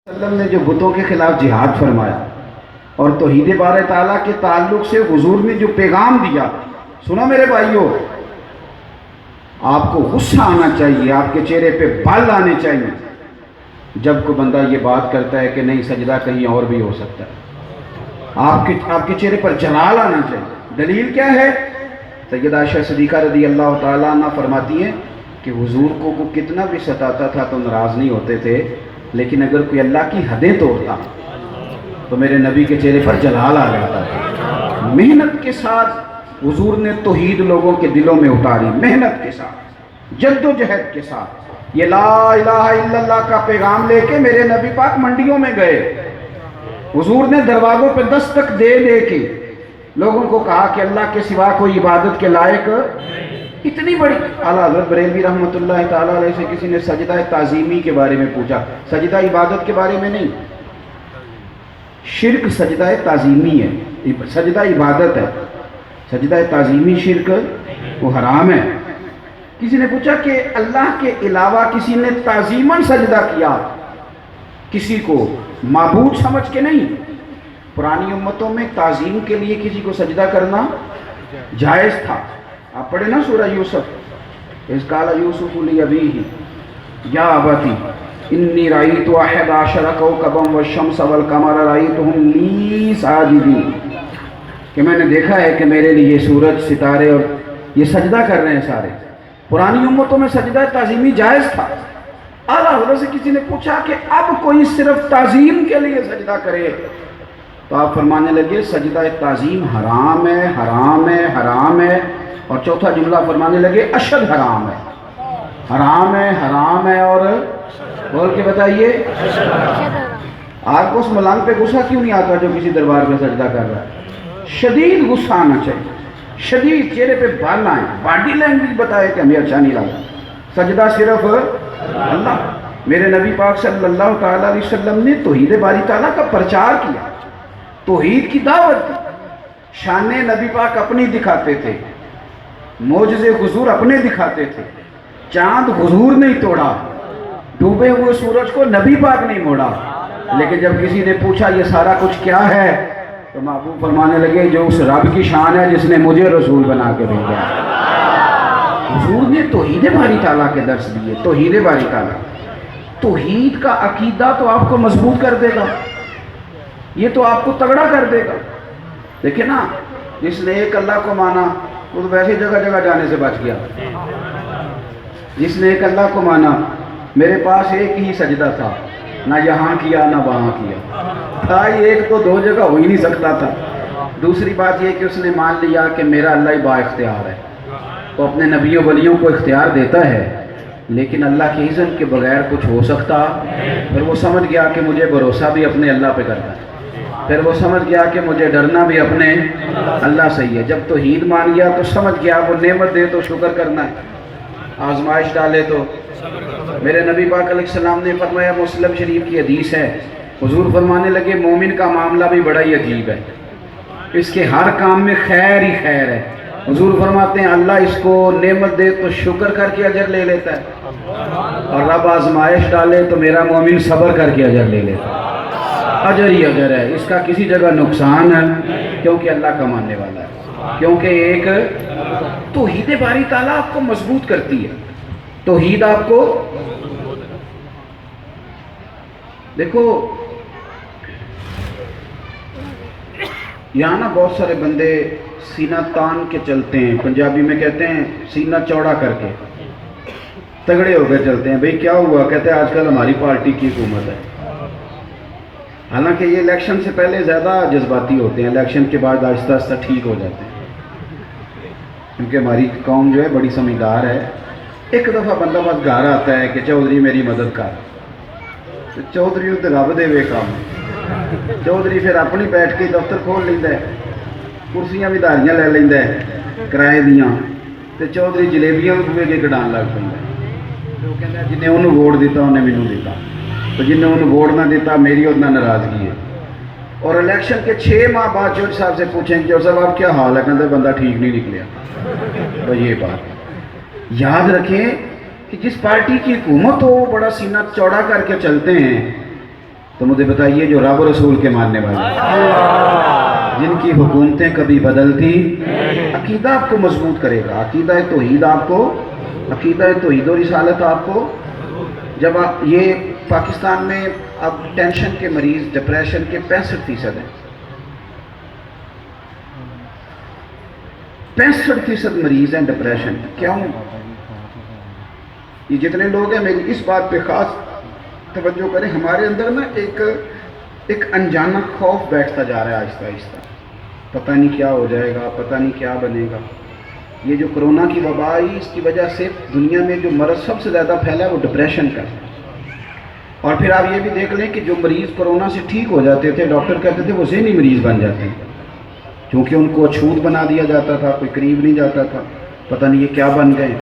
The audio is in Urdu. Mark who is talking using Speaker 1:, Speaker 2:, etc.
Speaker 1: وسلم نے جو بتوں کے خلاف جہاد فرمایا اور توحید بارہ تعالیٰ کے تعلق سے حضور نے جو پیغام دیا، سنو میرے بھائیوں، آپ کو غصہ آنا چاہیے، آپ کے چہرے پہ بال آنے چاہیے جب کوئی بندہ یہ بات کرتا ہے کہ نہیں سجدہ کہیں اور بھی ہو سکتا ہے۔ آپ کے چہرے پر جلال آنا چاہیے۔ دلیل کیا ہے؟ سیدہ عائشہ صدیقہ رضی اللہ تعالیٰ عنہ فرماتی ہیں کہ حضور کو کتنا بھی ستاتا تھا تو ناراض نہیں ہوتے تھے، لیکن اگر کوئی اللہ کی حدیں توڑتا تو میرے نبی کے چہرے پر جلال آ جاتا تھا۔ محنت کے ساتھ حضور نے توحید لوگوں کے دلوں میں اتاری، محنت کے ساتھ، جد و جہد کے ساتھ۔ یہ لا الہ الا اللہ کا پیغام لے کے میرے نبی پاک منڈیوں میں گئے، حضور نے دروازوں پہ دستک دے دے کے لوگوں کو کہا کہ اللہ کے سوا کوئی عبادت کے لائق اتنی بڑی۔ اعلیٰ حضرت بریلوی رحمۃ اللہ تعالیٰ علیہ سے کسی نے سجدہ تعظیمی کے بارے میں پوچھا، سجدہ عبادت کے بارے میں نہیں، شرک سجدہ تعظیمی ہے، سجدہ عبادت ہے، سجدہ تعظیمی شرک وہ حرام ہے۔ کسی نے پوچھا کہ اللہ کے علاوہ کسی نے تعظیماً سجدہ کیا، کسی کو معبود سمجھ کے نہیں۔ پرانی امتوں میں تعظیم کے لیے کسی کو سجدہ کرنا جائز تھا۔ آپ پڑھیں نا سورہ یوسف، اذ قال یوسف لابیہ یا ابتی انی رأیت احد عشر کوکبا والشمس والقمر رأیتہم لی ساجدین، کہ میں نے دیکھا ہے کہ میرے لیے سورج، ستارے اور یہ سجدہ کر رہے ہیں سارے۔ پرانی امتوں میں سجدہ تعظیمی جائز تھا۔ اعلیٰ حضرت سے کسی نے پوچھا کہ اب کوئی صرف تعظیم کے لیے سجدہ کرے، تو آپ فرمانے لگے سجدہ تعظیم حرام ہے، حرام ہے، حرام ہے، اور چوتھا جملہ فرمانے لگے اشد حرام ہے، حرام ہے، حرام ہے، اور بول کے بتائیے آپ کو اس ملانگ پہ غصہ کیوں نہیں آتا جو کسی دربار پہ سجدہ کر رہا ہے؟ شدید غصہ آنا چاہیے، شدید، چہرے پہ بال آئیں، باڈی لینگویج بتائے کہ ہمیں اچھا نہیں لگا۔ سجدہ صرف اللہ، میرے نبی پاک صلی اللہ تعالیٰ علیہ وسلم نے توحید باری تعالیٰ کا پرچار کیا، توحید کی دعوت دی، شان نبی پاک اپنی دکھاتے تھے، معجزے حضور اپنے دکھاتے تھے، چاند حضور نہیں توڑا، ڈوبے ہوئے سورج کو نبی پاک نہیں موڑا۔ لیکن جب کسی نے پوچھا یہ سارا کچھ کیا ہے تو محبوب فرمانے لگے جو اس رب کی شان ہے جس نے مجھے رسول بنا کے بھیجا۔ حضور نے توحید باری تعالیٰ کے درس دیے، توحید باری تعالیٰ، توحید کا عقیدہ تو آپ کو مضبوط کر دے گا، یہ تو آپ کو تگڑا کر دے گا۔ دیکھیں نا، جس نے ایک اللہ کو مانا وہ تو ویسے جگہ جگہ جانے سے بچ گیا۔ جس نے ایک اللہ کو مانا، میرے پاس ایک ہی سجدہ تھا، نہ یہاں کیا نہ وہاں کیا تھا، ایک تو دو جگہ ہو ہی نہیں سکتا تھا۔ دوسری بات یہ کہ اس نے مان لیا کہ میرا اللہ ہی با اختیار ہے، تو اپنے نبیوں ولیوں کو اختیار دیتا ہے، لیکن اللہ کے اذن کے بغیر کچھ ہو سکتا؟ پھر وہ سمجھ گیا کہ مجھے بھروسہ بھی اپنے اللہ پہ کرنا ہے، پھر وہ سمجھ گیا کہ مجھے ڈرنا بھی اپنے اللہ سے ہی ہے۔ جب توحید مان گیا تو سمجھ گیا وہ نعمت دے تو شکر کرنا ہے، آزمائش ڈالے تو۔ میرے نبی پاک علیہ السلام نے فرمایا، مسلم شریف کی حدیث ہے، حضور فرمانے لگے مومن کا معاملہ بھی بڑا ہی عجیب ہے، اس کے ہر کام میں خیر ہی خیر ہے۔ حضور فرماتے ہیں اللہ اس کو نعمت دے تو شکر کر کے اجر لے لیتا ہے، اور رب آزمائش ڈالے تو میرا مومن صبر کر کے اجر لے لیتا ہے۔ اجر ہی اجر ہے، اس کا کسی جگہ نقصان ہے، کیونکہ اللہ کا ماننے والا ہے، کیونکہ ایک توحید باری تعالیٰ آپ کو مضبوط کرتی ہے۔ توحید آپ کو، دیکھو یہاں نا بہت سارے بندے سینہ تان کے چلتے ہیں، پنجابی میں کہتے ہیں سینہ چوڑا کر کے، تگڑے ہو کے چلتے ہیں۔ بھئی کیا ہوا؟ کہتے ہیں آج کل ہماری پارٹی کی حکومت ہے۔ حالانکہ یہ الیکشن سے پہلے زیادہ جذباتی ہوتے ہیں، الیکشن کے بعد آہستہ آہستہ ٹھیک ہو جاتے ہیں، کیونکہ ہماری قوم جو ہے بڑی سمجھدار ہے۔ ایک دفعہ بندہ بس گھر آتا ہے کہ چودھری میری مدد کر، تو چودھری اتنے رب دے وے کام، چودھری پھر اپنی بیٹھ کے دفتر کھول لینا ہے، کرسیاں بھی دھاریاں لے لینا ہے کرائے دیاں، تو چودھری جلیبیاں بھی بوئے کے کٹان لگ پہ، تو وہ کہتا ہے جنہیں انہوں ووٹ دیتا انہیں مینوں دیتا، تو جنہیں انہوں ووٹ نہ دیتا میری اتنا ناراضگی ہے۔ اور الیکشن کے 6 ماہ بعد جج صاحب سے پوچھیں کہ جج صاحب آپ کیا حال ہے؟ کہتے بندہ ٹھیک نہیں نکلیا۔ تو یہ بات یاد رکھیں کہ جس پارٹی کی حکومت ہو وہ بڑا سینہ چوڑا کر کے چلتے ہیں، تو مجھے بتائیے جو رب و رسول کے ماننے والے ہیں، جن کی حکومتیں کبھی بدلتی، عقیدہ آپ کو مضبوط کرے گا، عقیدہ توحید آپ کو، عقیدہ توحید و رسالت آپ کو. جب آپ یہ پاکستان میں اب ٹینشن کے مریض، ڈپریشن کے 65% ہیں، 65% مریض ہیں ڈپریشن. کیوں؟ یہ جتنے لوگ ہیں میری اس بات پہ خاص توجہ کریں، ہمارے اندر نا ایک انجانا خوف بیٹھتا جا رہا ہے آہستہ آہستہ. پتہ نہیں کیا ہو جائے گا، پتہ نہیں کیا بنے گا. یہ جو کرونا کی وبا آئی، اس کی وجہ سے دنیا میں جو مرض سب سے زیادہ پھیلا ہے وہ ڈپریشن کا ہے. اور پھر آپ یہ بھی دیکھ لیں کہ جو مریض کرونا سے ٹھیک ہو جاتے تھے، ڈاکٹر کہتے تھے وہ ذہنی مریض بن جاتے ہیں، کیونکہ ان کو اچھوت بنا دیا جاتا تھا، کوئی قریب نہیں جاتا تھا. پتہ نہیں یہ کیا بن گئے.